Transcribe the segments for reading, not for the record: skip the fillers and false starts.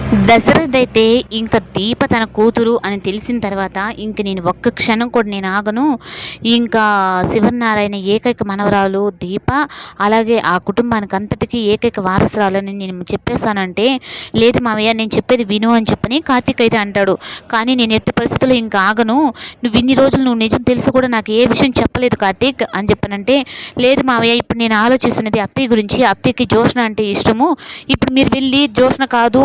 దశరథైతే ఇంక దీప తన కూతురు అని తెలిసిన తర్వాత ఇంక నేను ఒక్క క్షణం కూడా నేను ఆగను. ఇంకా శివనారాయణ ఏకైక మనవరాలు దీప, అలాగే ఆ కుటుంబానికి అంతటికీ ఏకైక వారసురాలని నేను చెప్పేస్తానంటే, లేదు మావయ్య నేను చెప్పేది విను అని చెప్పని కార్తీక్ అయితే అంటాడు. కానీ నేను ఎట్టి పరిస్థితుల్లో ఇంకా ఆగను. నువ్వు ఇన్ని రోజులు నువ్వు నిజం తెలిసి కూడా నాకు ఏ విషయం చెప్పలేదు కార్తీక్ అని చెప్పనంటే, లేదు మావయ్య ఇప్పుడు నేను ఆలోచిస్తున్నది అత్తయ్య గురించి. అత్తయ్యకి జోష్న అంటే ఇష్టము. ఇప్పుడు మీరు వెళ్ళి జోష్న కాదు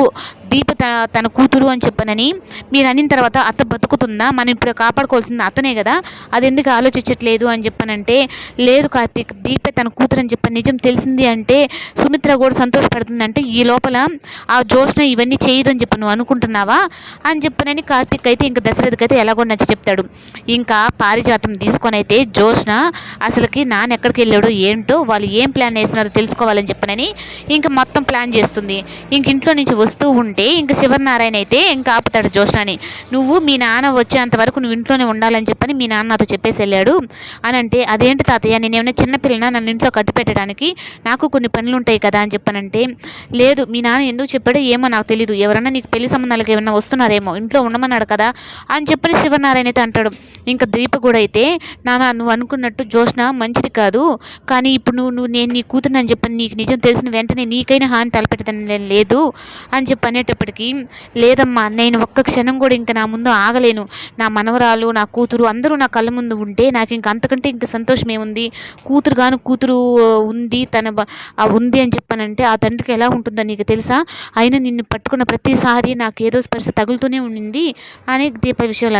దీప తన కూతురు అని చెప్పనని మీరు అనిన తర్వాత అత్త బతుకుతుందా? మనం ఇప్పుడు కాపాడుకోవాల్సింది అతనే కదా, అది ఎందుకు ఆలోచించట్లేదు అని చెప్పనంటే, లేదు కార్తీక్ దీప తన కూతురు అని చెప్పని నిజం తెలిసింది అంటే సుమిత్ర కూడా సంతోషపడుతుంది అంటే ఈ లోపల ఆ జోష్న ఇవన్నీ చేయదు అని చెప్పి నువ్వు అనుకుంటున్నావా అని చెప్పనని కార్తీక్ అయితే ఇంకా దశరథకి అయితే ఎలాగో నచ్చి చెప్తాడు. ఇంకా పారిజాతం తీసుకొని అయితే జోష్న అసలుకి నాన్న ఎక్కడికి వెళ్ళాడు ఏంటో, వాళ్ళు ఏం ప్లాన్ వేస్తున్నారో తెలుసుకోవాలని చెప్పనని ఇంకా మొత్తం ప్లాన్ చేస్తుంది. ఇంక ఇంట్లో నుంచి వస్తూ ఉంటే ఇంక శివనారాయణ అయితే ఇంకా ఆపుతాడు జోష్నని. నువ్వు మీ నాన్న వచ్చేంత వరకు నువ్వు ఇంట్లోనే ఉండాలని చెప్పని మీ నాన్న నాతో చెప్పేసి వెళ్ళాడు అని అంటే, అదేంటి తాతయ్య నేను ఏమైనా చిన్నపిల్లనా నన్ను ఇంట్లో కట్టు పెట్టడానికి, నాకు కొన్ని పనులు ఉంటాయి కదా అని చెప్పనంటే, లేదు మీ నాన్న ఎందుకు చెప్పాడో ఏమో నాకు తెలీదు, ఎవరన్నా నీకు పెళ్లి సంబంధాలకు ఏమన్నా వస్తున్నారేమో ఇంట్లో ఉండమన్నాడు కదా అని చెప్పని శివనారాయణ అయితే అంటాడు. ఇంకా దీప కూడా అయితే, నాన్న నువ్వు అనుకున్నట్టు జోష్న మంచిది కాదు, కానీ ఇప్పుడు నువ్వు నేను నీ కూతురు అని చెప్పని నీకు నిజం తెలిసిన వెంటనే నీకైనా హాని తలపెట్టదని లేదు అని చెప్పి అనేటప్పటికీ, లేదమ్మా నేను ఒక్క క్షణం కూడా ఇంకా నా ముందు ఆగలేను. నా మనవరాలు నా కూతురు అందరూ నా కళ్ళ ముందు ఉంటే నాకు ఇంక అంతకంటే ఇంక సంతోషం ఏముంది. కూతురు ఉంది ఉంది అని చెప్పానంటే ఆ తండ్రికి ఎలా ఉంటుందో నీకు తెలుసా? అయినా నిన్ను పట్టుకున్న ప్రతిసారి నాకు ఏదో స్పర్శ తగులుతూనే ఉండింది అని దీప విషయాలు